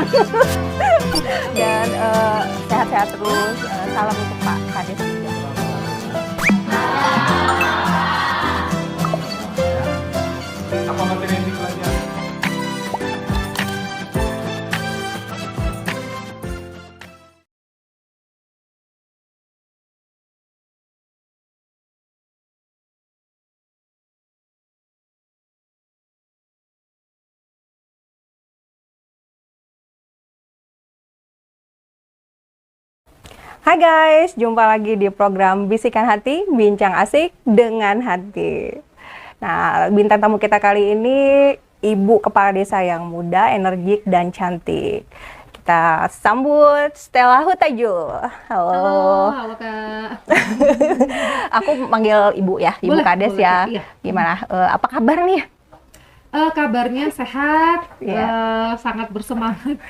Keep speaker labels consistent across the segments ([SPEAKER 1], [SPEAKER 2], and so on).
[SPEAKER 1] Dan sehat-sehat terus. Salam untuk Pak Kades juga.
[SPEAKER 2] Apa materi yang dipelajari?
[SPEAKER 1] Hai guys, jumpa lagi di program Bisikan Hati, Bincang Asik dengan Hati. Nah, bintang tamu kita kali ini Ibu Kepala Desa yang muda, energik, dan cantik. Kita sambut Stella Hutajul. Halo.
[SPEAKER 3] Halo Kak.
[SPEAKER 1] Aku manggil Ibu ya, Ibu
[SPEAKER 3] Boleh,
[SPEAKER 1] Kades
[SPEAKER 3] boleh,
[SPEAKER 1] ya.
[SPEAKER 3] Kak, iya.
[SPEAKER 1] Gimana? Apa kabar nih?
[SPEAKER 3] Kabarnya sehat,
[SPEAKER 1] Iya.
[SPEAKER 3] sangat bersemangat,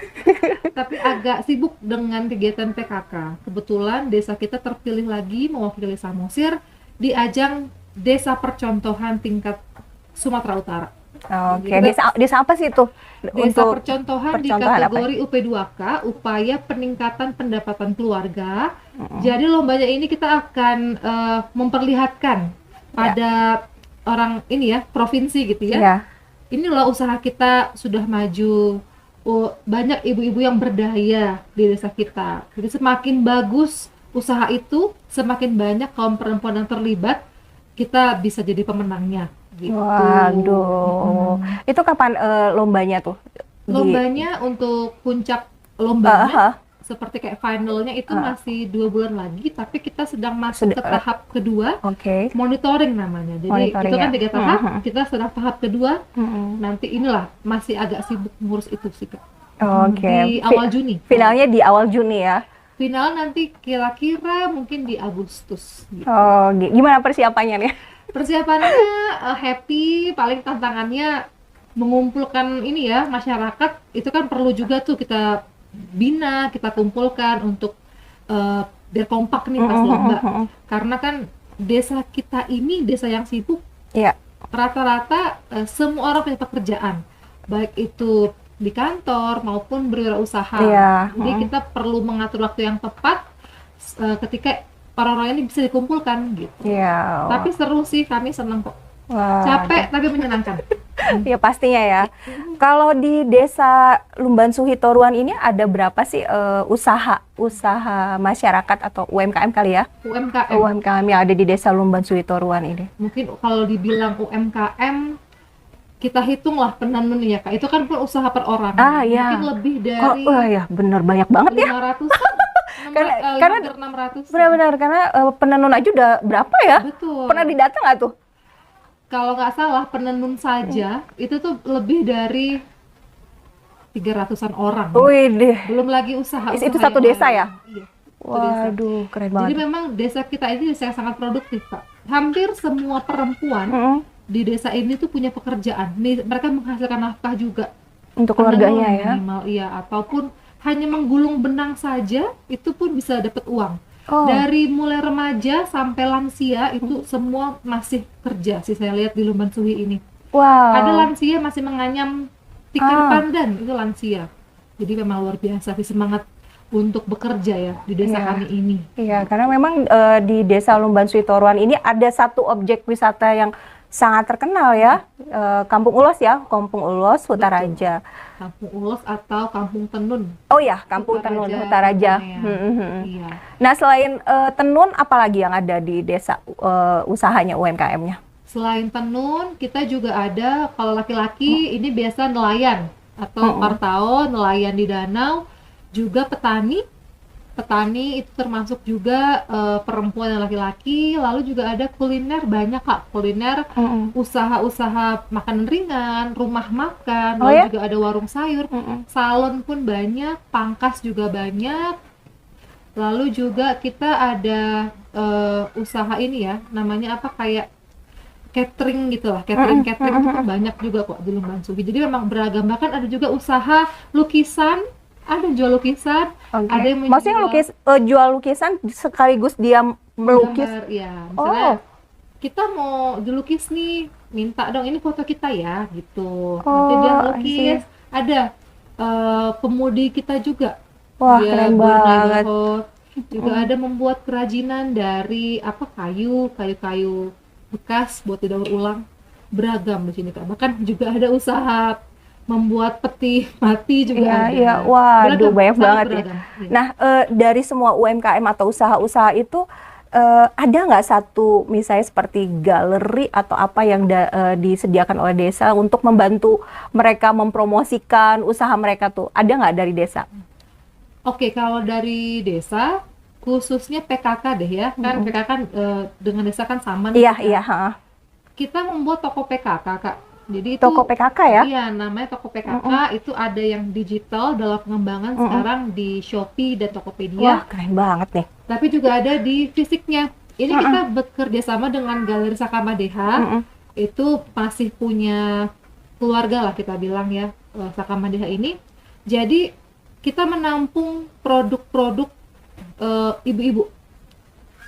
[SPEAKER 3] tapi agak sibuk dengan kegiatan PKK. Kebetulan desa kita terpilih lagi mewakili Samosir di ajang Desa Percontohan tingkat Sumatera Utara.
[SPEAKER 1] Oke,
[SPEAKER 3] Jadi
[SPEAKER 1] desa apa sih itu?
[SPEAKER 3] Desa Percontohan di
[SPEAKER 1] percontohan apa?
[SPEAKER 3] kategori UP2K, upaya peningkatan pendapatan keluarga. Jadi lombanya ini kita akan memperlihatkan pada orang ini ya, provinsi gitu ya.
[SPEAKER 1] Iya.
[SPEAKER 3] Ini loh usaha kita sudah maju. Banyak ibu-ibu yang berdaya di desa kita. Jadi semakin bagus usaha itu, semakin banyak kaum perempuan yang terlibat, kita bisa jadi pemenangnya gitu.
[SPEAKER 1] Waduh. Itu kapan lombanya tuh?
[SPEAKER 3] Lombanya untuk puncak lombanya seperti kayak finalnya itu
[SPEAKER 1] Ah.
[SPEAKER 3] masih 2 bulan lagi, tapi kita sedang masuk
[SPEAKER 1] Sudah,
[SPEAKER 3] ke tahap kedua,
[SPEAKER 1] Oke.
[SPEAKER 3] monitoring namanya. Jadi
[SPEAKER 1] Monitoring
[SPEAKER 3] itu kan
[SPEAKER 1] ya.
[SPEAKER 3] 3 tahap,
[SPEAKER 1] Mhm.
[SPEAKER 3] kita sedang tahap kedua.
[SPEAKER 1] Mm-mm.
[SPEAKER 3] Nanti inilah masih agak sibuk ngurus itu sih Kak.
[SPEAKER 1] Oke.
[SPEAKER 3] Di awal Juni.
[SPEAKER 1] Finalnya di awal Juni ya.
[SPEAKER 3] Final nanti kira-kira mungkin di Agustus gitu.
[SPEAKER 1] Oh, gimana persiapannya nih?
[SPEAKER 3] Persiapannya happy, paling tantangannya mengumpulkan ini ya, masyarakat itu kan perlu juga tuh kita bina, kita kumpulkan untuk biar kompak nih pas lomba. Karena kan desa kita ini desa yang sibuk,
[SPEAKER 1] Iya.
[SPEAKER 3] rata-rata semua orang punya pekerjaan, baik itu di kantor maupun berwirausaha.
[SPEAKER 1] Iya.
[SPEAKER 3] Jadi kita perlu mengatur waktu yang tepat ketika orang-orang ini bisa dikumpulkan gitu.
[SPEAKER 1] Iya.
[SPEAKER 3] Tapi seru sih, kami senang kok.
[SPEAKER 1] Wah.
[SPEAKER 3] Capek tapi menyenangkan.
[SPEAKER 1] Ya pastinya ya. Kalau di Desa Lumban Suhitoruan ini ada berapa sih usaha masyarakat atau UMKM kali ya?
[SPEAKER 3] UMKM.
[SPEAKER 1] UMKM yang ada di Desa Lumban Suhitoruan ini.
[SPEAKER 3] Mungkin kalau dibilang UMKM, kita hitunglah penenun ya Kak. Itu kan pun usaha per orang.
[SPEAKER 1] Ah, iya.
[SPEAKER 3] Mungkin lebih
[SPEAKER 1] Kok,
[SPEAKER 3] dari
[SPEAKER 1] wah ya bener banyak banget ya.
[SPEAKER 3] 500-an.
[SPEAKER 1] Karena
[SPEAKER 3] 600.
[SPEAKER 1] Benar-benar karena penenun aja udah berapa ya?
[SPEAKER 3] Betul.
[SPEAKER 1] Pernah didata nggak tuh?
[SPEAKER 3] Kalau nggak salah penenun saja itu tuh lebih dari 300-an orang.
[SPEAKER 1] Wih deh.
[SPEAKER 3] Belum lagi usaha.
[SPEAKER 1] Itu satu
[SPEAKER 3] yang
[SPEAKER 1] desa
[SPEAKER 3] lain.
[SPEAKER 1] ya?
[SPEAKER 3] Iya. Satu desa.
[SPEAKER 1] Waduh, keren
[SPEAKER 3] Jadi
[SPEAKER 1] banget.
[SPEAKER 3] memang desa kita ini desa yang sangat produktif, Pak. Hampir semua perempuan
[SPEAKER 1] Mm-mm.
[SPEAKER 3] di desa ini tuh punya pekerjaan. Mereka menghasilkan nafkah juga.
[SPEAKER 1] Untuk keluarganya
[SPEAKER 3] Penenun
[SPEAKER 1] ya.
[SPEAKER 3] minimal, iya. Ataupun hanya menggulung benang saja, itu pun bisa dapat uang.
[SPEAKER 1] Oh.
[SPEAKER 3] Dari mulai remaja sampai lansia itu semua masih kerja sih saya lihat di Lumban Suhi ini.
[SPEAKER 1] Wow.
[SPEAKER 3] Ada lansia masih menganyam tikar pandan, itu lansia. Jadi memang luar biasa sih semangat untuk bekerja ya di desa
[SPEAKER 1] Iya.
[SPEAKER 3] kami ini.
[SPEAKER 1] Iya, karena memang di Desa Lumban Suhitoruan ini ada satu objek wisata yang sangat terkenal ya, Kampung Ulos ya, Kampung Ulos Hutaraja.
[SPEAKER 3] Kampung Ulos atau Kampung Tenun.
[SPEAKER 1] Oh ya, Kampung Tenun Hutaraja.
[SPEAKER 3] namanya. Iya.
[SPEAKER 1] Nah, selain tenun, apalagi yang ada di desa usahanya UMKM-nya?
[SPEAKER 3] Selain tenun, kita juga ada kalau laki-laki ini biasa nelayan atau partao, nelayan di danau, juga petani. Petani itu termasuk juga perempuan dan laki-laki, lalu juga ada kuliner, banyak Kak, kuliner, usaha-usaha makanan ringan, rumah makan,
[SPEAKER 1] Oh
[SPEAKER 3] lalu
[SPEAKER 1] ya?
[SPEAKER 3] juga ada warung sayur, salon pun banyak, pangkas juga banyak. Lalu juga kita ada usaha ini ya, namanya apa kayak catering gitu lah, catering itu pun banyak juga kok di Lumban Suhi. Jadi memang beragam, bahkan ada juga usaha lukisan, ada yang jual lukisan,
[SPEAKER 1] Oke.
[SPEAKER 3] ada yang
[SPEAKER 1] Maksudnya jual lukisan sekaligus dia melukis.
[SPEAKER 3] gambar, ya. Misalnya
[SPEAKER 1] Oh.
[SPEAKER 3] kita mau dilukis nih, minta dong ini foto kita ya, gitu.
[SPEAKER 1] Oh,
[SPEAKER 3] Nanti dia
[SPEAKER 1] I
[SPEAKER 3] melukis, ada pemudi kita juga.
[SPEAKER 1] Wah,
[SPEAKER 3] Dia
[SPEAKER 1] keren banget.
[SPEAKER 3] berneighborhood. Juga ada membuat kerajinan dari kayu-kayu bekas buat didaur ulang, beragam di sini Kak. Bahkan juga ada usaha membuat peti mati juga
[SPEAKER 1] Iya,
[SPEAKER 3] ada.
[SPEAKER 1] iya. Waduh, banyak
[SPEAKER 3] sangat
[SPEAKER 1] banget ya.
[SPEAKER 3] beragam. Iya.
[SPEAKER 1] Nah, dari semua UMKM atau usaha-usaha itu, ada nggak satu misalnya seperti galeri atau apa yang disediakan oleh desa untuk membantu mereka mempromosikan usaha mereka tuh? Ada nggak dari desa?
[SPEAKER 3] Oke, kalau dari desa, khususnya PKK deh ya, kan PKK dengan desa kan sama nih
[SPEAKER 1] Iya,
[SPEAKER 3] kita.
[SPEAKER 1] iya. Ha.
[SPEAKER 3] Kita membuat toko PKK, Kak. Jadi itu
[SPEAKER 1] Toko PKK ya?
[SPEAKER 3] iya, namanya toko PKK. Itu ada yang digital dalam pengembangan sekarang di Shopee dan
[SPEAKER 1] Wah,
[SPEAKER 3] Tokopedia,
[SPEAKER 1] keren banget nih.
[SPEAKER 3] tapi juga ada di fisiknya. Ini kita bekerja sama dengan Galeri Sakamadeha. Itu masih punya keluarga lah kita bilang ya, Sakamadeha ini. Jadi kita menampung produk-produk ibu-ibu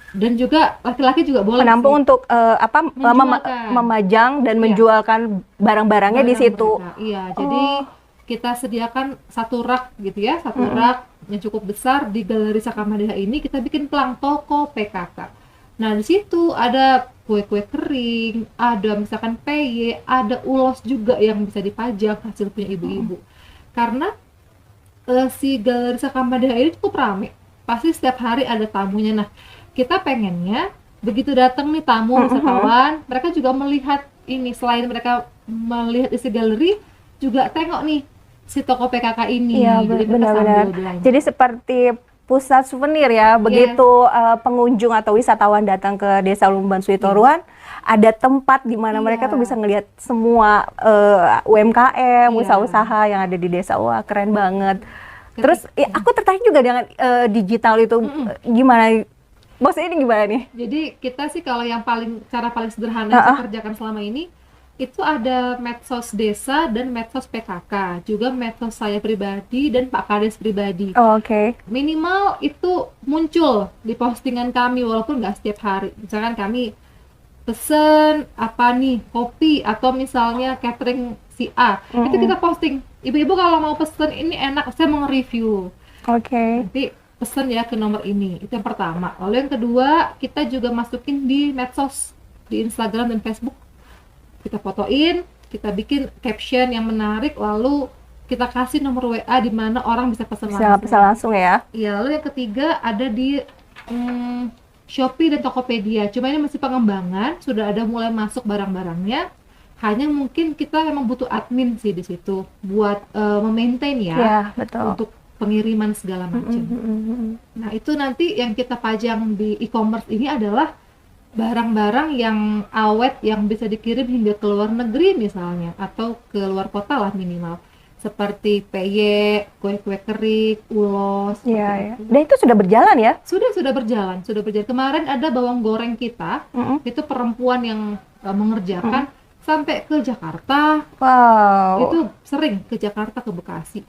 [SPEAKER 3] dan juga laki-laki juga boleh
[SPEAKER 1] Menampung
[SPEAKER 3] sih.
[SPEAKER 1] untuk
[SPEAKER 3] Menjualkan.
[SPEAKER 1] memajang dan
[SPEAKER 3] Iya.
[SPEAKER 1] menjualkan barang-barangnya di
[SPEAKER 3] Barang
[SPEAKER 1] situ.
[SPEAKER 3] mereka. Iya, jadi
[SPEAKER 1] Oh.
[SPEAKER 3] kita sediakan satu rak gitu ya, satu rak yang cukup besar di Galeri Sakamadeha ini kita bikin pelang toko PKK. Nah, di situ ada kue-kue kering, ada misalkan peye, ada ulos juga yang bisa dipajang hasil punya ibu-ibu. Karena si Galeri Sakamadeha ini cukup rame. Pasti setiap hari ada tamunya. Nah, kita pengennya begitu datang nih tamu wisatawan, mereka juga melihat ini, selain mereka melihat isi galeri, juga tengok nih si toko PKK ini.
[SPEAKER 1] Iya,
[SPEAKER 3] Jadi mereka
[SPEAKER 1] benar-benar.
[SPEAKER 3] sambil belanja.
[SPEAKER 1] Jadi seperti pusat souvenir ya, begitu pengunjung atau wisatawan datang ke Desa Lumban Suitoruan, ada tempat di mana mereka tuh bisa ngelihat semua UMKM,
[SPEAKER 3] Iya.
[SPEAKER 1] usaha-usaha yang ada di desa. Wah, keren banget. Terus ya, aku tertarik juga dengan digital itu. Gimana? Maksudnya ini gimana nih?
[SPEAKER 3] Jadi kita sih kalau yang cara paling sederhana yang saya kerjakan selama ini, itu ada medsos desa dan medsos PKK, juga medsos saya pribadi dan Pak Kades pribadi.
[SPEAKER 1] Oh, oke.
[SPEAKER 3] Minimal itu muncul di postingan kami walaupun nggak setiap hari. Misalkan kami pesen apa nih, kopi atau misalnya catering si A, itu kita posting. Ibu-ibu kalau mau pesen ini enak, saya mau nge-review.
[SPEAKER 1] Oke.
[SPEAKER 3] Nanti pesen ya ke nomor ini. Itu yang pertama. Lalu yang kedua, kita juga masukin di medsos, di Instagram dan Facebook. Kita fotoin, kita bikin caption yang menarik, lalu kita kasih nomor WA di mana orang bisa pesan
[SPEAKER 1] Bisa pesan langsung ya.
[SPEAKER 3] Iya, lalu yang ketiga ada di Shopee dan Tokopedia. Cuma ini masih pengembangan, sudah ada mulai masuk barang-barangnya. Hanya mungkin kita memang butuh admin sih di situ buat memaintain ya,
[SPEAKER 1] Iya, betul.
[SPEAKER 3] untuk pengiriman segala macam. Nah, itu nanti yang kita pajang di e-commerce ini adalah barang-barang yang awet yang bisa dikirim hingga ke luar negeri misalnya, atau ke luar kota lah minimal. Seperti peye, kue-kue kering, ulos, seperti
[SPEAKER 1] Iya, iya.
[SPEAKER 3] itu.
[SPEAKER 1] Dan itu sudah berjalan ya?
[SPEAKER 3] Sudah berjalan. Kemarin ada bawang goreng kita, itu perempuan yang mengerjakan sampai ke Jakarta.
[SPEAKER 1] Wow.
[SPEAKER 3] Itu sering ke Jakarta, ke Bekasi.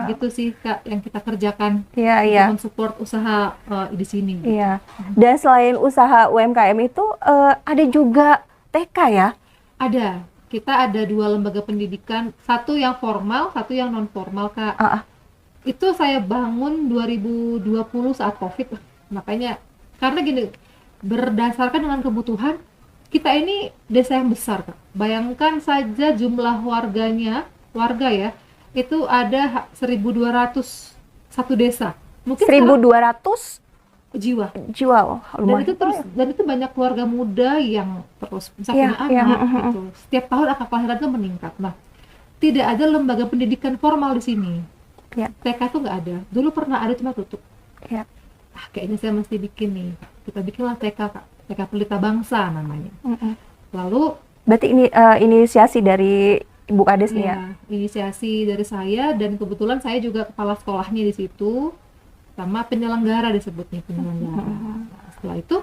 [SPEAKER 3] Gitu sih Kak yang kita kerjakan.
[SPEAKER 1] Iya, iya.
[SPEAKER 3] Untuk mensupport usaha di sini.
[SPEAKER 1] Iya. Dan selain usaha UMKM itu ada juga TK ya?
[SPEAKER 3] Ada. Kita ada 2 lembaga pendidikan, satu yang formal, satu yang non formal Kak. Itu saya bangun 2020 saat COVID. Makanya karena gini, berdasarkan dengan kebutuhan, kita ini desa yang besar Kak. Bayangkan saja jumlah warga ya, itu ada 1.200 satu desa. Mungkin
[SPEAKER 1] 1.200
[SPEAKER 3] jiwa.
[SPEAKER 1] jiwa.
[SPEAKER 3] Dan itu banyak keluarga muda yang terus bisa
[SPEAKER 1] Iya,
[SPEAKER 3] punya
[SPEAKER 1] iya,
[SPEAKER 3] anak gitu. Setiap tahun angka kelahiran itu meningkat. Nah, tidak ada lembaga pendidikan formal di sini.
[SPEAKER 1] Iya.
[SPEAKER 3] TK tuh nggak ada. Dulu pernah ada cuma tutup.
[SPEAKER 1] Iya.
[SPEAKER 3] Kayaknya saya mesti bikin nih. Kita bikinlah TK Kak. TK Pelita Bangsa namanya. Lalu
[SPEAKER 1] Berarti ini inisiasi dari Ibu Kades nih ya?
[SPEAKER 3] inisiasi dari saya, dan kebetulan saya juga kepala sekolahnya di situ, sama penyelenggara disebutnya penyelenggara. Nah, setelah itu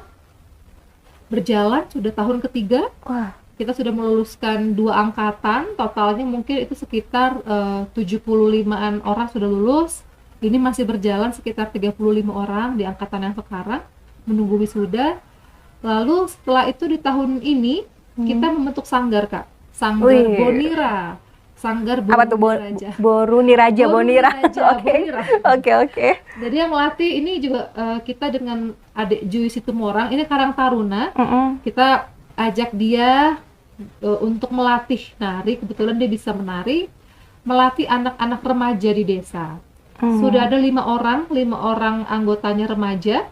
[SPEAKER 3] berjalan sudah tahun ketiga,
[SPEAKER 1] Wah.
[SPEAKER 3] kita sudah meluluskan 2 angkatan, totalnya mungkin itu sekitar 75-an orang sudah lulus. Ini masih berjalan sekitar 35 orang di angkatan yang sekarang menunggu wisuda. Lalu setelah itu di tahun ini kita membentuk sanggar Kak, Sanggar
[SPEAKER 1] Wih.
[SPEAKER 3] Bonira. Sanggar
[SPEAKER 1] Apa tuh?
[SPEAKER 3] Boruni Raja.
[SPEAKER 1] Boruni Raja, Bonira.
[SPEAKER 3] Raja,
[SPEAKER 1] Oke.
[SPEAKER 3] Bonira.
[SPEAKER 1] Oke.
[SPEAKER 3] Jadi yang melatih ini juga kita dengan adik Jui Situmorang, ini Karang Taruna, kita ajak dia untuk melatih nari. Kebetulan dia bisa menari, melatih anak-anak remaja di desa. Sudah ada 5 orang anggotanya remaja.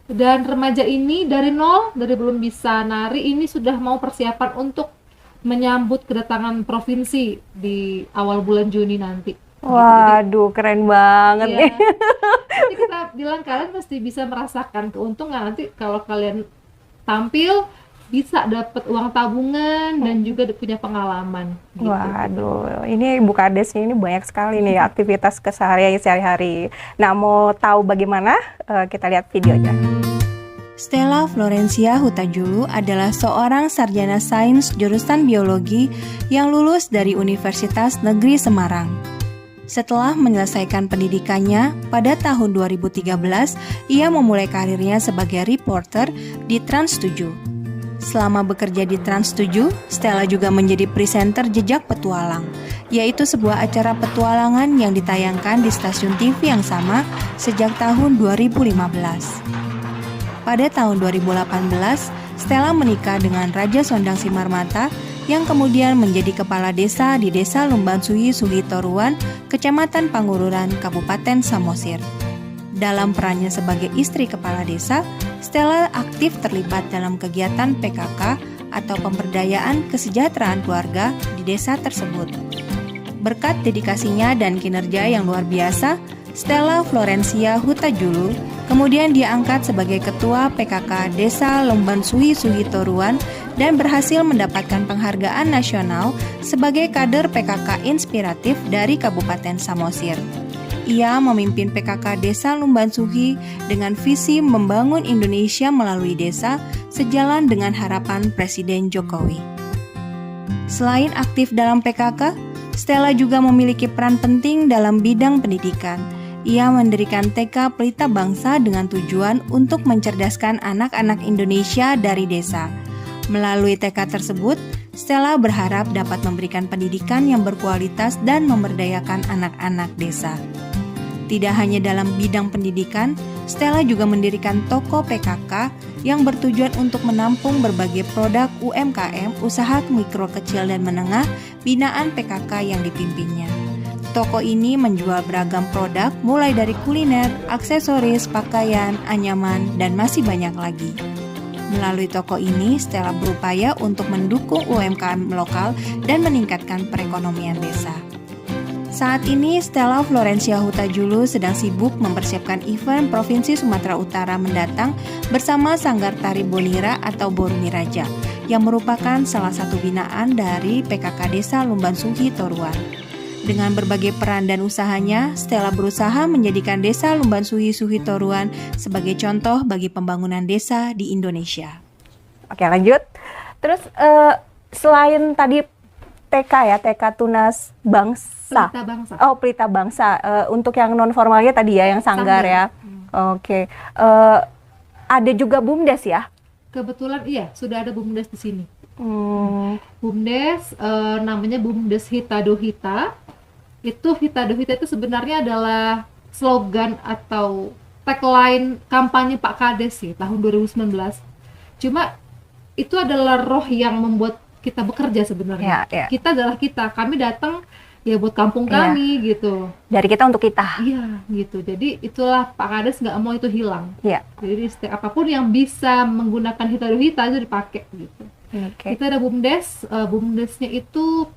[SPEAKER 3] Dan remaja ini dari nol, dari belum bisa nari, ini sudah mau persiapan untuk menyambut kedatangan provinsi di awal bulan Juni nanti.
[SPEAKER 1] Waduh, keren banget
[SPEAKER 3] Ya,
[SPEAKER 1] nih.
[SPEAKER 3] nanti kita bilang kalian pasti bisa merasakan keuntungan nanti kalau kalian tampil bisa dapat uang tabungan dan juga punya pengalaman. Gitu.
[SPEAKER 1] Waduh, ini Ibu Kades ini banyak sekali nih aktivitas keseharian sehari-hari. Nah, mau tahu bagaimana? Kita lihat videonya.
[SPEAKER 4] Stella Florencia Hutajulu adalah seorang sarjana sains jurusan biologi yang lulus dari Universitas Negeri Semarang. Setelah menyelesaikan pendidikannya, pada tahun 2013, ia memulai karirnya sebagai reporter di Trans 7. Selama bekerja di Trans 7, Stella juga menjadi presenter Jejak Petualang, yaitu sebuah acara petualangan yang ditayangkan di stasiun TV yang sama sejak tahun 2015. Pada tahun 2018, Stella menikah dengan Raja Sondang Simarmata yang kemudian menjadi kepala desa di Desa Lumbansuhi Suhitoruan, Kecamatan Pangururan, Kabupaten Samosir. Dalam perannya sebagai istri kepala desa, Stella aktif terlibat dalam kegiatan PKK atau pemberdayaan kesejahteraan keluarga di desa tersebut. Berkat dedikasinya dan kinerja yang luar biasa, Stella Florencia Hutajulu kemudian diangkat sebagai Ketua PKK Desa Lumbansuhi Suhitoruan dan berhasil mendapatkan penghargaan nasional sebagai kader PKK inspiratif dari Kabupaten Samosir. Ia memimpin PKK Desa Lumbansuhi dengan visi membangun Indonesia melalui desa sejalan dengan harapan Presiden Jokowi. Selain aktif dalam PKK, Stella juga memiliki peran penting dalam bidang pendidikan. Ia mendirikan TK Pelita Bangsa dengan tujuan untuk mencerdaskan anak-anak Indonesia dari desa. Melalui TK tersebut, Stella berharap dapat memberikan pendidikan yang berkualitas dan memberdayakan anak-anak desa. Tidak hanya dalam bidang pendidikan, Stella juga mendirikan toko PKK yang bertujuan untuk menampung berbagai produk UMKM, usaha mikro kecil dan menengah, binaan PKK yang dipimpinnya. Toko ini menjual beragam produk mulai dari kuliner, aksesoris, pakaian, anyaman, dan masih banyak lagi. Melalui toko ini, Stella berupaya untuk mendukung UMKM lokal dan meningkatkan perekonomian desa. Saat ini, Stella Florencia Hutajulu sedang sibuk mempersiapkan event Provinsi Sumatera Utara mendatang bersama Sanggar Tari Bonira atau Boruni Raja, yang merupakan salah satu binaan dari PKK Desa Lumbansuhi Toruan. Dengan berbagai peran dan usahanya, Stella berusaha menjadikan Desa Lumbansuhi Suhitoruan sebagai contoh bagi pembangunan desa di Indonesia.
[SPEAKER 1] Oke, lanjut. Terus selain tadi TK ya, TK Tunas Bangsa.
[SPEAKER 3] Pelita Bangsa.
[SPEAKER 1] Oh, Pelita Bangsa. Untuk yang non formalnya tadi ya, yang sanggar ya. Oke. Ada juga BUMDes ya?
[SPEAKER 3] Kebetulan iya, sudah ada BUMDes di sini. BUMDes namanya BUMDes Hitadohita. Hitadohita itu sebenarnya adalah slogan atau tagline kampanye Pak Kades sih tahun 2019. Cuma itu adalah roh yang membuat kita bekerja sebenarnya.
[SPEAKER 1] Ya.
[SPEAKER 3] Kita adalah kita. Kami datang ya buat kampung kami gitu.
[SPEAKER 1] Dari kita untuk kita.
[SPEAKER 3] Iya gitu. Jadi itulah Pak Kades nggak mau itu hilang.
[SPEAKER 1] Iya.
[SPEAKER 3] Jadi setiap apapun yang bisa menggunakan Hitadohita itu dipakai gitu.
[SPEAKER 1] Oke.
[SPEAKER 3] Kita ada BUMDes. BUMDesnya itu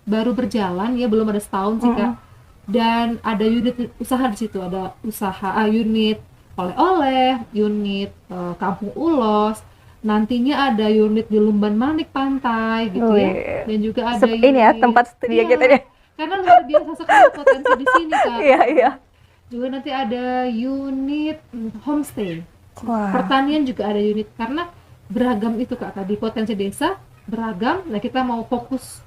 [SPEAKER 3] baru berjalan ya, belum ada setahun sih Kak. Dan ada unit usaha di situ, ada unit oleh-oleh, unit kampung ulos. Nantinya ada unit di Lumban Manik Pantai gitu ya. Dan juga ada
[SPEAKER 1] ini ya tempat studi kita deh.
[SPEAKER 3] Karena luar biasa sekali potensi di sini Kak.
[SPEAKER 1] Iya.
[SPEAKER 3] Juga nanti ada unit homestay.
[SPEAKER 1] Wah.
[SPEAKER 3] Pertanian juga ada unit, karena beragam itu Kak, tadi potensi desa beragam. Nah, kita mau fokus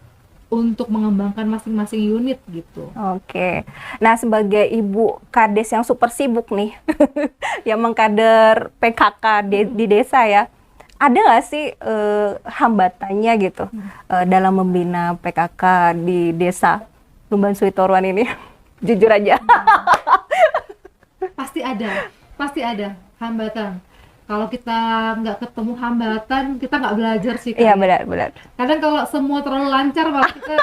[SPEAKER 3] untuk mengembangkan masing-masing unit gitu.
[SPEAKER 1] Oke. Nah, sebagai Ibu Kades yang super sibuk nih, yang mengkader PKK di desa ya, ada nggak sih hambatannya gitu dalam membina PKK di desa Lumban Suitoruan ini? Jujur aja.
[SPEAKER 3] Pasti ada hambatan. Kalau kita nggak ketemu hambatan, kita nggak belajar sih.
[SPEAKER 1] Iya, benar.
[SPEAKER 3] Kadang kalau semua terlalu lancar, malah kita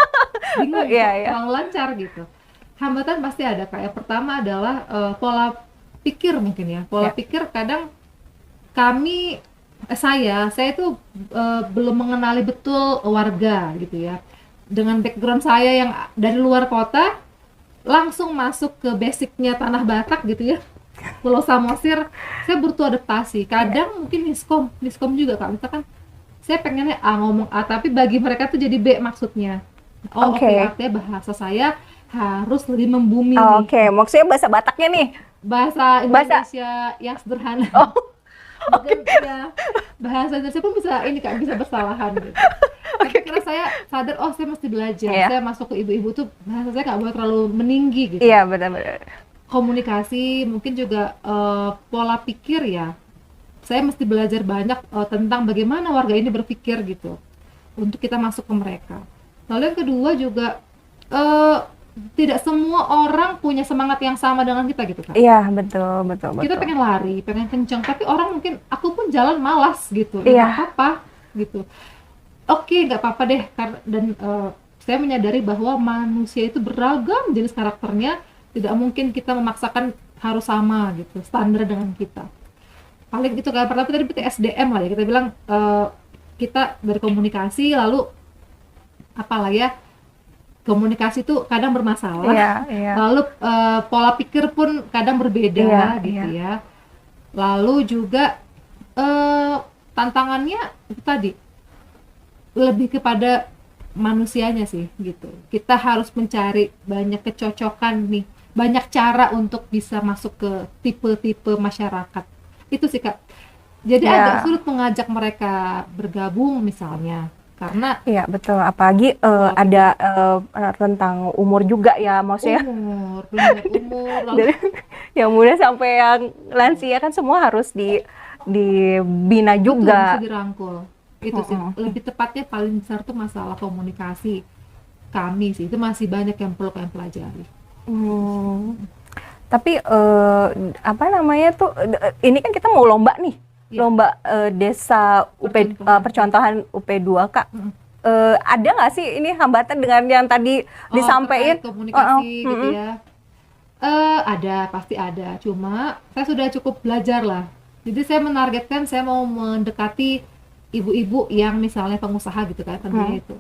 [SPEAKER 3] bingung
[SPEAKER 1] Iya,
[SPEAKER 3] kok
[SPEAKER 1] iya.
[SPEAKER 3] terlalu lancar gitu. Hambatan pasti ada, kayak pertama adalah pola pikir mungkin ya. Pola
[SPEAKER 1] Ya.
[SPEAKER 3] pikir kadang saya itu belum mengenali betul warga gitu ya. Dengan background saya yang dari luar kota, langsung masuk ke basicnya tanah Batak gitu ya. Pulau Samosir, saya butuh adaptasi. Kadang mungkin miskom juga Kak. Misalkan saya pengennya A ngomong A, tapi bagi mereka tuh jadi B maksudnya. Oh,
[SPEAKER 1] Oke.
[SPEAKER 3] oke, artinya bahasa saya harus lebih membumi
[SPEAKER 1] Oh,
[SPEAKER 3] nih.
[SPEAKER 1] Oke, maksudnya bahasa Bataknya nih.
[SPEAKER 3] Bahasa Indonesia yang sederhana. Bukan ya, bahasa Indonesia pun bisa ini Kak, bisa bersalahan gitu. Tapi kira saya sadar, oh saya mesti belajar.
[SPEAKER 1] Iya.
[SPEAKER 3] Saya masuk ke ibu-ibu tuh bahasa saya nggak boleh terlalu meninggi gitu.
[SPEAKER 1] Iya, benar.
[SPEAKER 3] Komunikasi, mungkin juga pola pikir ya. Saya mesti belajar banyak tentang bagaimana warga ini berpikir gitu untuk kita masuk ke mereka. Lalu yang kedua juga tidak semua orang punya semangat yang sama dengan kita gitu kan.
[SPEAKER 1] Iya, betul.
[SPEAKER 3] Kita pengen lari, pengen kencang, tapi orang mungkin aku pun jalan malas gitu.
[SPEAKER 1] Iya.
[SPEAKER 3] Nggak apa-apa gitu. Oke, nggak apa-apa deh. Dan saya menyadari bahwa manusia itu beragam jenis karakternya. Tidak mungkin kita memaksakan harus sama gitu standar dengan kita. Paling itu kayak pertama tadi berarti SDM lah ya, kita bilang kita dari komunikasi, lalu apalah ya, komunikasi itu kadang bermasalah.
[SPEAKER 1] Iya.
[SPEAKER 3] Lalu pola pikir pun kadang berbeda gitu ya. Lalu juga tantangannya itu tadi lebih kepada manusianya sih gitu. Kita harus mencari banyak kecocokan nih, banyak cara untuk bisa masuk ke tipe-tipe masyarakat. Itu sih Kak. Jadi
[SPEAKER 1] Ya.
[SPEAKER 3] agak sulit mengajak mereka bergabung misalnya, karena
[SPEAKER 1] Iya, betul. Apalagi ada tentang umur juga ya, maksudnya
[SPEAKER 3] umur, lalu
[SPEAKER 1] dari yang muda sampai yang lansia kan semua harus dibina
[SPEAKER 3] betul,
[SPEAKER 1] juga.
[SPEAKER 3] mesti dirangkul. Itu sih, lebih tepatnya paling besar tuh masalah komunikasi kami sih, itu masih banyak yang perlu kalian pelajari.
[SPEAKER 1] Tapi apa namanya tuh ini kan kita mau lomba nih.
[SPEAKER 3] Iya.
[SPEAKER 1] Lomba desa percontohan UP2 Kak. Ada nggak sih ini hambatan dengan yang tadi disampaikan?
[SPEAKER 3] Terkait komunikasi gitu ya. Pasti ada. Cuma saya sudah cukup belajar lah. Jadi saya menargetkan saya mau mendekati ibu-ibu yang misalnya pengusaha gitu kan, tentunya itu.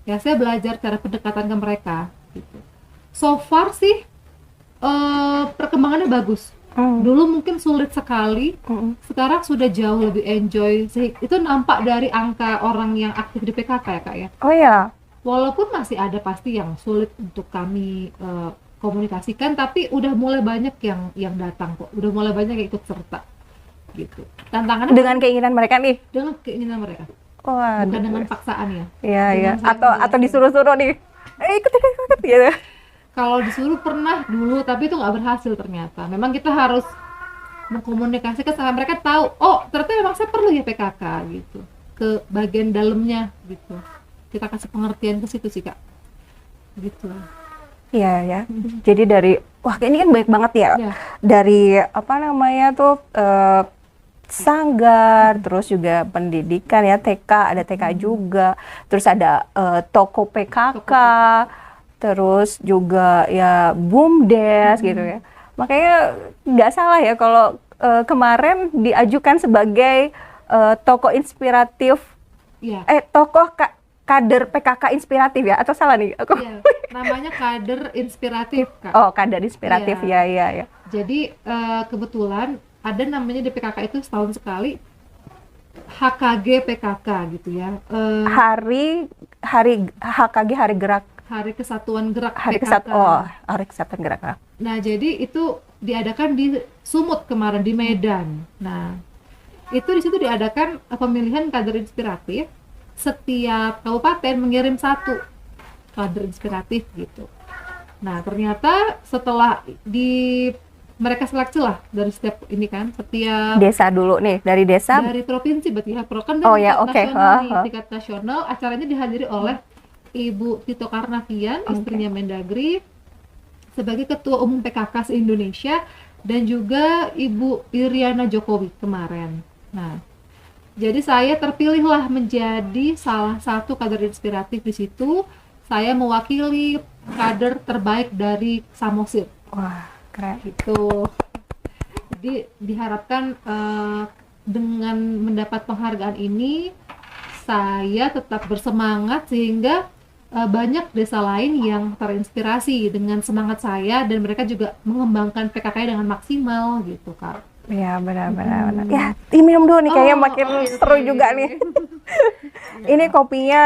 [SPEAKER 3] Ya saya belajar cara pendekatan ke mereka gitu. So far sih perkembangannya bagus. Dulu mungkin sulit sekali, sekarang sudah jauh lebih enjoy. Itu nampak dari angka orang yang aktif di PKK ya Kak ya.
[SPEAKER 1] Oh ya.
[SPEAKER 3] Walaupun masih ada pasti yang sulit untuk kami komunikasikan, tapi udah mulai banyak yang datang kok, udah mulai banyak yang ikut serta gitu. Tantangannya
[SPEAKER 1] Dengan keinginan mereka nih.
[SPEAKER 3] dengan keinginan mereka,
[SPEAKER 1] Wah.
[SPEAKER 3] bukan dengan paksaan ya.
[SPEAKER 1] Iya.
[SPEAKER 3] Dengan saya
[SPEAKER 1] Atau
[SPEAKER 3] menjelaskan.
[SPEAKER 1] disuruh-suruh nih. Ikut gitu.
[SPEAKER 3] Kalau disuruh pernah dulu, tapi itu nggak berhasil ternyata. Memang kita harus mengkomunikasikan sampai mereka tahu, oh ternyata memang saya perlu ya PKK gitu, ke bagian dalamnya gitu. Kita kasih pengertian ke situ sih Kak, gitu.
[SPEAKER 1] Iya ya. Jadi dari ini kan banyak banget ya.
[SPEAKER 3] Ya.
[SPEAKER 1] Dari apa namanya tuh sanggar, terus juga pendidikan ya, TK, ada TK juga. Terus ada toko PKK, terus juga ya BUMDes gitu ya. Makanya nggak salah ya kalau kemarin diajukan sebagai tokoh inspiratif,
[SPEAKER 3] Iya.
[SPEAKER 1] tokoh kader PKK inspiratif ya, atau salah nih aku?
[SPEAKER 3] Iya, namanya kader inspiratif Kak.
[SPEAKER 1] Oh, kader inspiratif
[SPEAKER 3] Iya.
[SPEAKER 1] ya.
[SPEAKER 3] Jadi kebetulan ada namanya di PKK itu setahun sekali HKG PKK gitu ya.
[SPEAKER 1] Hari HKG Hari Gerak,
[SPEAKER 3] Hari Kesatuan Gerak
[SPEAKER 1] Hari
[SPEAKER 3] PKK.
[SPEAKER 1] Hari Kesatuan Gerak.
[SPEAKER 3] Nah, jadi itu diadakan di Sumut kemarin di Medan. Nah, itu di situ diadakan pemilihan kader inspiratif. Setiap kabupaten mengirim satu kader inspiratif gitu. Nah, ternyata setelah mereka seleksi lah dari setiap ini kan, setiap
[SPEAKER 1] Desa dulu nih, dari desa.
[SPEAKER 3] dari provinsi berarti ya, kan
[SPEAKER 1] Oh
[SPEAKER 3] dari
[SPEAKER 1] ya,
[SPEAKER 3] tingkat
[SPEAKER 1] oke.
[SPEAKER 3] nasional nih,
[SPEAKER 1] Heeh.
[SPEAKER 3] tingkat nasional acaranya dihadiri oleh Ibu Tito Karnavian, istrinya Mendagri, sebagai Ketua Umum PKK se-Indonesia, dan juga Ibu Iriana Jokowi kemarin. Nah, jadi saya terpilihlah menjadi salah satu kader inspiratif di situ. Saya mewakili kader terbaik dari Samosir.
[SPEAKER 1] Wah, keren.
[SPEAKER 3] Gitu. Jadi diharapkan dengan mendapat penghargaan ini, saya tetap bersemangat sehingga banyak desa lain yang terinspirasi dengan semangat saya, dan mereka juga mengembangkan PKK dengan maksimal gitu, Kak.
[SPEAKER 1] Ya, benar-benar. Ya, minum dulu nih, kayaknya makin seru juga nih. Ini kopinya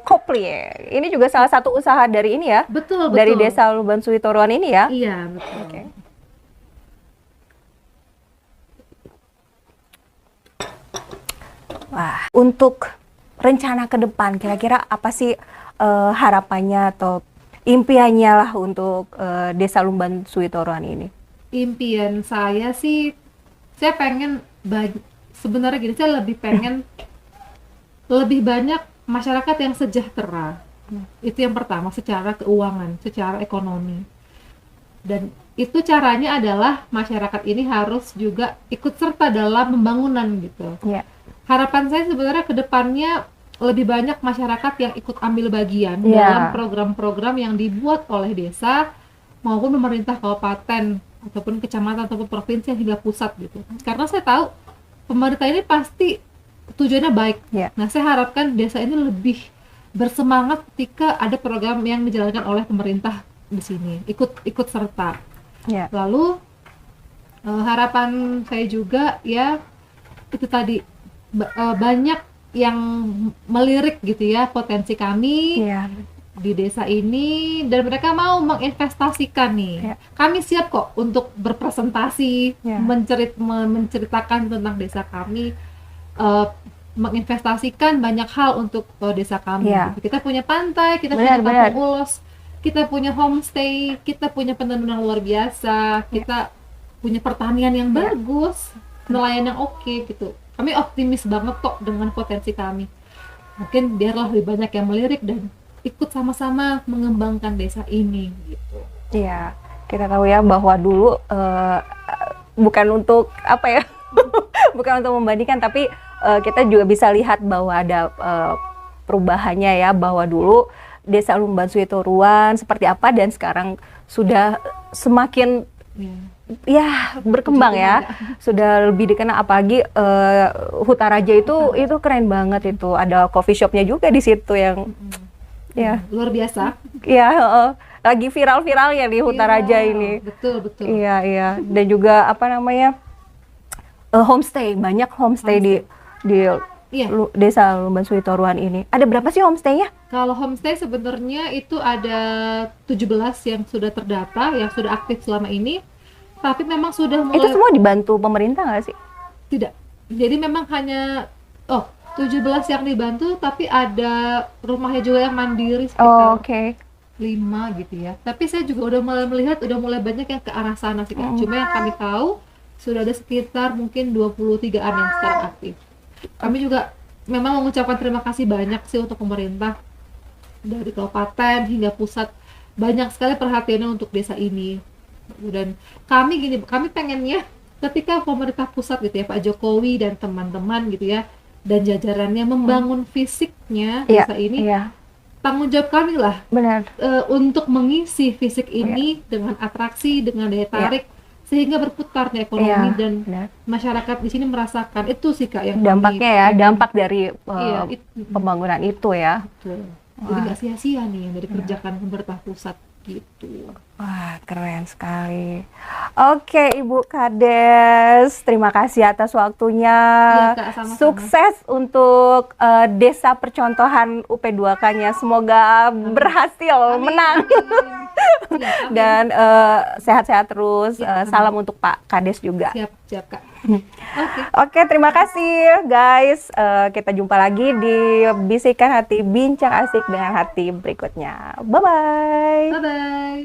[SPEAKER 1] Kopli. Ini juga salah satu usaha dari ini ya.
[SPEAKER 3] Betul, betul.
[SPEAKER 1] Dari Desa Lumban Suitoruan ini ya.
[SPEAKER 3] Iya, betul.
[SPEAKER 1] Oke. Wah, untuk rencana ke depan kira-kira apa sih harapannya atau impiannya lah untuk Desa Lumban Suitoruan ini?
[SPEAKER 3] Impian saya sih, saya pengen sebenarnya gini, saya lebih pengen lebih banyak masyarakat yang sejahtera. Itu yang pertama, secara keuangan, secara ekonomi. Dan itu caranya adalah masyarakat ini harus juga ikut serta dalam pembangunan gitu.
[SPEAKER 1] Ya.
[SPEAKER 3] Harapan saya sebenarnya ke depannya lebih banyak masyarakat yang ikut ambil bagian
[SPEAKER 1] Ya.
[SPEAKER 3] dalam program-program yang dibuat oleh desa maupun pemerintah kabupaten ataupun kecamatan ataupun provinsi hingga pusat gitu. Karena saya tahu pemerintah ini pasti tujuannya baik.
[SPEAKER 1] Ya.
[SPEAKER 3] Nah, saya harapkan desa ini lebih bersemangat ketika ada program yang dijalankan oleh pemerintah di sini, ikut serta.
[SPEAKER 1] Ya.
[SPEAKER 3] Lalu harapan saya juga ya itu tadi banyak yang melirik gitu ya potensi kami
[SPEAKER 1] Ya.
[SPEAKER 3] di desa ini, dan mereka mau menginvestasikan nih.
[SPEAKER 1] Ya.
[SPEAKER 3] Kami siap kok untuk berpresentasi,
[SPEAKER 1] Ya.
[SPEAKER 3] menceritakan tentang desa kami, menginvestasikan banyak hal untuk desa kami.
[SPEAKER 1] Ya.
[SPEAKER 3] Kita punya pantai, kita
[SPEAKER 1] Benar,
[SPEAKER 3] punya
[SPEAKER 1] benar.
[SPEAKER 3] kampung ulos, kita punya homestay, kita punya penenunan luar biasa, kita punya pertanian yang
[SPEAKER 1] Ya.
[SPEAKER 3] bagus, nelayan yang oke gitu. Kami optimis banget kok dengan potensi kami. Mungkin biarlah lebih banyak yang melirik dan ikut sama-sama mengembangkan desa ini gitu.
[SPEAKER 1] Iya, kita tahu ya bahwa dulu bukan untuk apa ya, bukan untuk membandingkan, tapi kita juga bisa lihat bahwa ada perubahannya ya, bahwa dulu Desa Lumban Suitoruan seperti apa dan sekarang sudah semakin ya berkembang ya, sudah lebih dikenal, apalagi Hutaraja itu keren banget, itu ada coffee shopnya juga di situ yang ya
[SPEAKER 3] Luar biasa.
[SPEAKER 1] ya lagi viral-viralnya di Hutaraja
[SPEAKER 3] Iya,
[SPEAKER 1] ini.
[SPEAKER 3] Betul, betul.
[SPEAKER 1] Iya, dan juga apa namanya, homestay, banyak homestay di
[SPEAKER 3] Iya.
[SPEAKER 1] Desa Lumban Suitoruan ini. Ada berapa sih homestaynya?
[SPEAKER 3] Kalau homestay sebenarnya itu ada 17 yang sudah terdata, yang sudah aktif selama ini. Tapi memang sudah mulai
[SPEAKER 1] Itu semua dibantu pemerintah nggak sih?
[SPEAKER 3] tidak. Jadi memang hanya 17 yang dibantu, tapi ada rumahnya juga yang mandiri
[SPEAKER 1] Oh,
[SPEAKER 3] sekitar
[SPEAKER 1] oke.
[SPEAKER 3] 5 gitu ya. Tapi saya juga udah mulai melihat, udah mulai banyak yang ke arah sana sih, Kak. Cuma yang kami tahu sudah ada sekitar mungkin 23-an yang sekarang aktif. Kami juga memang mengucapkan terima kasih banyak sih untuk pemerintah dari kabupaten hingga pusat. Banyak sekali perhatiannya untuk desa ini. Dan kami pengennya ketika pemerintah pusat gitu ya, Pak Jokowi dan teman-teman gitu ya, dan jajarannya membangun fisiknya desa ini,
[SPEAKER 1] Iya,
[SPEAKER 3] tanggung jawab kami lah
[SPEAKER 1] benar.
[SPEAKER 3] untuk mengisi fisik ini dengan atraksi, dengan daya tarik, sehingga berputar nih ekonomi,
[SPEAKER 1] Iya,
[SPEAKER 3] dan
[SPEAKER 1] benar.
[SPEAKER 3] masyarakat di sini merasakan itu sih, Kak, yang
[SPEAKER 1] Dampaknya
[SPEAKER 3] kami
[SPEAKER 1] ya,
[SPEAKER 3] pengen.
[SPEAKER 1] dampak dari
[SPEAKER 3] Iya,
[SPEAKER 1] pembangunan itu ya.
[SPEAKER 3] Betul. Jadi nggak sia-sia nih yang dari kerjakan pemerintah pusat gitu.
[SPEAKER 1] Wah, keren sekali. Oke, Ibu Kades, terima kasih atas waktunya.
[SPEAKER 3] Iya, Kak, sama-sama.
[SPEAKER 1] Sukses untuk desa percontohan UP2K-nya. Semoga berhasil menang.
[SPEAKER 3] Iya, amin.
[SPEAKER 1] Dan sehat-sehat terus.
[SPEAKER 3] Ya, amin.
[SPEAKER 1] Salam untuk Pak Kades juga.
[SPEAKER 3] Siap, Kak. Oke.
[SPEAKER 1] Oke, terima kasih guys. Kita jumpa lagi di Bisikan Hati, Bincang Asik dengan Hati berikutnya. Bye-bye.
[SPEAKER 3] Bye-bye.